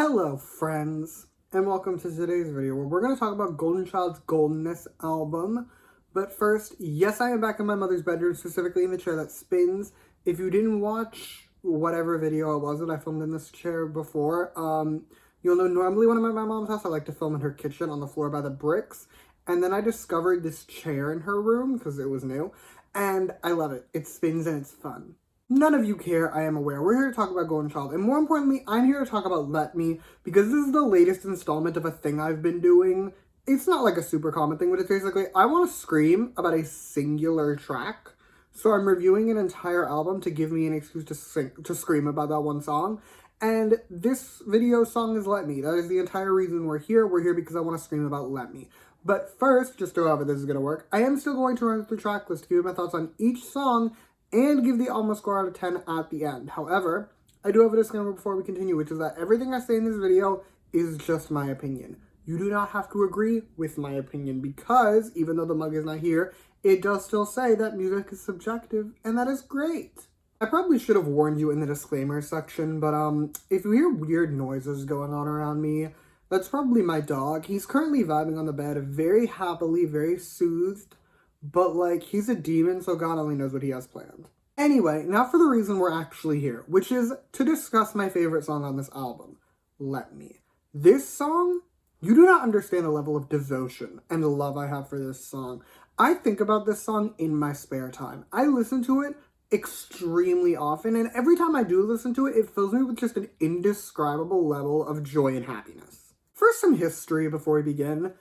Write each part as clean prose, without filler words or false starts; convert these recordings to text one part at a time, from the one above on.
Hello friends, and welcome to today's video where we're going to talk about Golden Child's Goldenness album. But first, yes, I am back in my mother's bedroom, specifically in the chair that spins. If you didn't watch whatever video it was that I filmed in this chair before, you'll know normally when I'm at my mom's house, I like to film in her kitchen on the floor by the bricks. And then I discovered this chair in her room because it was new, and I love it. It spins and it's fun. None of you care, I am aware. We're here to talk about Golden Child, and more importantly, I'm here to talk about Let Me, because this is the latest installment of a thing I've been doing. It's not like a super common thing, but it's basically, I want to scream about a singular track, so I'm reviewing an entire album to give me an excuse to scream about that one song, and this video song is Let Me. That is the entire reason we're here. We're here because I want to scream about Let Me. But first, just to however this is going to work, I am still going to run through the track list to give you my thoughts on each song, and give the album score out of 10 at the end. However, I do have a disclaimer before we continue, which is that everything I say in this video is just my opinion. You do not have to agree with my opinion, because even though the mug is not here, it does still say that music is subjective, and that is great. I probably should have warned you in the disclaimer section, but if you hear weird noises going on around me, that's probably my dog. He's currently vibing on the bed, very happily, very soothed. But, like, he's a demon, so God only knows what he has planned. Anyway, now for the reason we're actually here, which is to discuss my favorite song on this album, Let Me. This song, you do not understand the level of devotion and the love I have for this song. I think about this song in my spare time. I listen to it extremely often, and every time I do listen to it, it fills me with just an indescribable level of joy and happiness. For some history before we begin,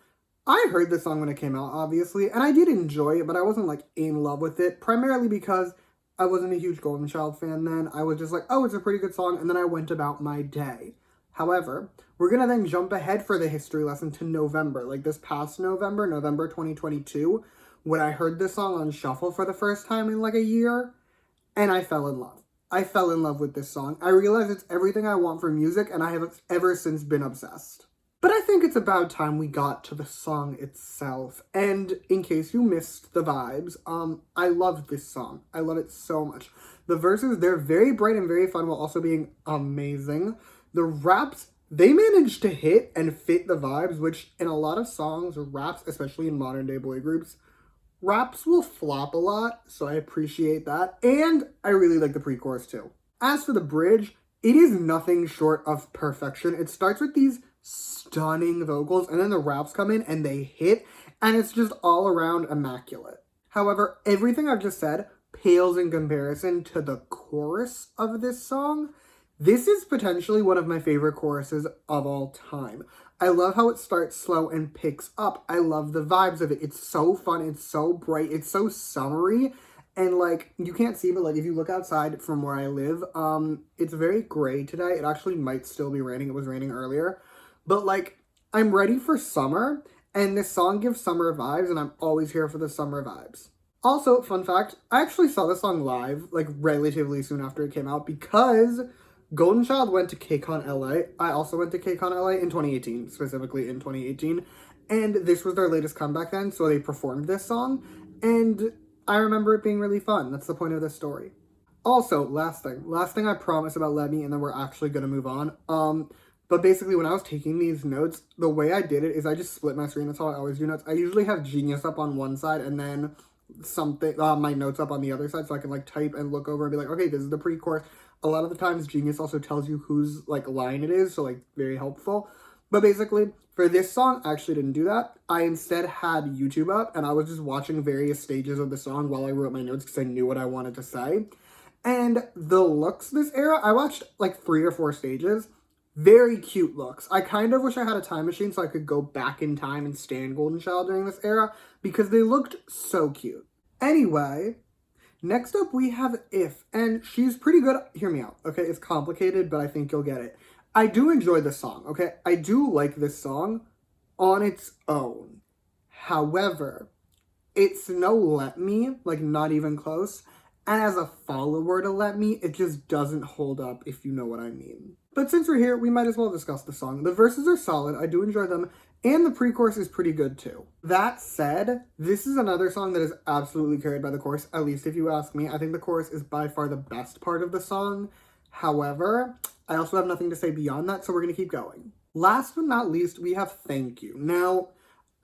I heard this song when it came out, obviously, and I did enjoy it, but I wasn't, like, in love with it, primarily because I wasn't a huge Golden Child fan then. I was just like, oh, it's a pretty good song, and then I went about my day. However, we're gonna then jump ahead for the history lesson to November, like this past November, November 2022, when I heard this song on shuffle for the first time in, like, a year, and I fell in love. I fell in love with this song. I realized it's everything I want from music, and I have ever since been obsessed. But I think it's about time we got to the song itself. And in case you missed the vibes, I love this song. I love it so much. The verses, they're very bright and very fun while also being amazing. The raps, they managed to hit and fit the vibes, which in a lot of songs, raps, especially in modern day boy groups, raps will flop a lot, so I appreciate that. And I really like the pre-chorus too. As for the bridge, it is nothing short of perfection. It starts with these stunning vocals, and then the raps come in and they hit, and it's just all around immaculate. However, everything I've just said pales in comparison to the chorus of this song. This is potentially one of my favorite choruses of all time. I love how it starts slow and picks up. I love the vibes of it. It's so fun, it's so bright, it's so summery, and, like, you can't see, but, like, if you look outside from where I live, it's very gray today. It actually might still be raining. It was raining earlier. But, like, I'm ready for summer, and this song gives summer vibes, and I'm always here for the summer vibes. Also, fun fact, I actually saw this song live, like, relatively soon after it came out, because Golden Child went to KCON LA. I also went to KCON LA in 2018, specifically in 2018, and this was their latest comeback then, so they performed this song, and I remember it being really fun. That's the point of this story. Also, last thing I promise about Let Me, and then we're actually gonna move on. But basically, when I was taking these notes, the way I did it is I just split my screen. That's how I always do notes. I usually have Genius up on one side and then my notes up on the other side, so I can, like, type and look over and be like, okay, this is the pre-chorus. A lot of the times, Genius also tells you whose, like, line it is, so, like, very helpful. But basically, for this song, I actually didn't do that. I instead had YouTube up, and I was just watching various stages of the song while I wrote my notes because I knew what I wanted to say. And the looks this era, I watched, like, 3 or 4 stages. Very cute looks. I kind of wish I had a time machine so I could go back in time and stand Golden Child during this era, because they looked so cute. Anyway, next up we have If, and she's pretty good. Hear me out, okay? It's complicated, but I think you'll get it. I do enjoy this song, okay? I do like this song on its own. However, it's no Let Me, like, not even close. And as a follower to Let Me, it just doesn't hold up, if you know what I mean. But since we're here, we might as well discuss the song. The verses are solid, I do enjoy them, and the pre-chorus is pretty good too. That said, this is another song that is absolutely carried by the chorus, at least if you ask me. I think the chorus is by far the best part of the song. However, I also have nothing to say beyond that, so we're going to keep going. Last but not least, we have Thank You. Now,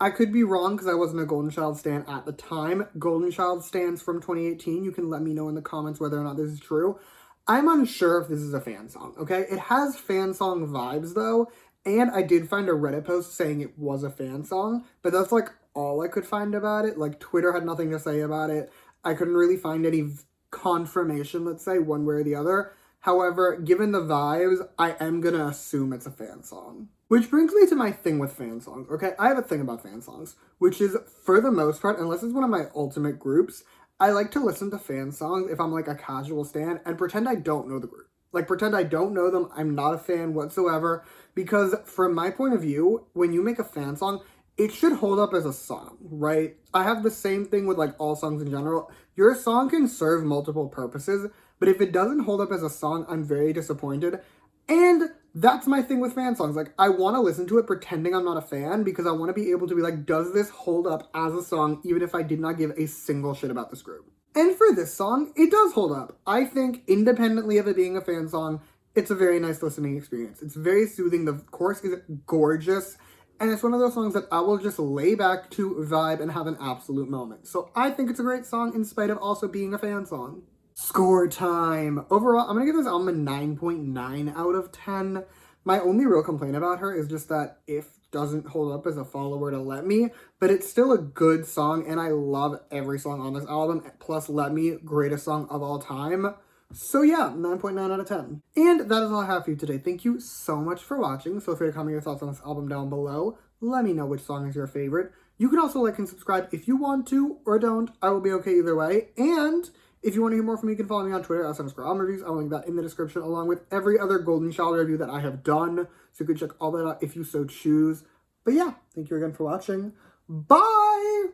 I could be wrong because I wasn't a Golden Child stan at the time. Golden Child stans from 2018. You can let me know in the comments whether or not this is true. I'm unsure if this is a fan song, okay? It has fan song vibes, though, and I did find a Reddit post saying it was a fan song, but that's, like, all I could find about it. Like, Twitter had nothing to say about it. I couldn't really find any confirmation, let's say, one way or the other. However, given the vibes, I am gonna assume it's a fan song. Which brings me to my thing with fan songs, okay? I have a thing about fan songs, which is, for the most part, unless it's one of my ultimate groups, I like to listen to fan songs if I'm, like, a casual stan and pretend I don't know the group. Like, pretend I don't know them, I'm not a fan whatsoever, because from my point of view, when you make a fan song, it should hold up as a song, right? I have the same thing with, like, all songs in general. Your song can serve multiple purposes, but if it doesn't hold up as a song, I'm very disappointed. And that's my thing with fan songs. Like, I want to listen to it pretending I'm not a fan because I want to be able to be like, does this hold up as a song even if I did not give a single shit about this group? And for this song, it does hold up. I think, independently of it being a fan song, it's a very nice listening experience. It's very soothing. The chorus is gorgeous. And it's one of those songs that I will just lay back to, vibe, and have an absolute moment. So I think it's a great song in spite of also being a fan song. Score time! Overall, I'm going to give this album a 9.9 out of 10. My only real complaint about her is just that If doesn't hold up as a follower to Let Me, but it's still a good song, and I love every song on this album, plus Let Me, greatest song of all time. So yeah, 9.9 out of 10. And that is all I have for you today. Thank you so much for watching. Feel free to comment your thoughts on this album down below. Let me know which song is your favorite. You can also like and subscribe if you want to, or don't. I will be okay either way. And if you want to hear more from me, you can follow me on Twitter at @_album_reviews. I'll link that in the description, along with every other Golden Child review that I have done. So you can check all that out if you so choose. But yeah, thank you again for watching. Bye!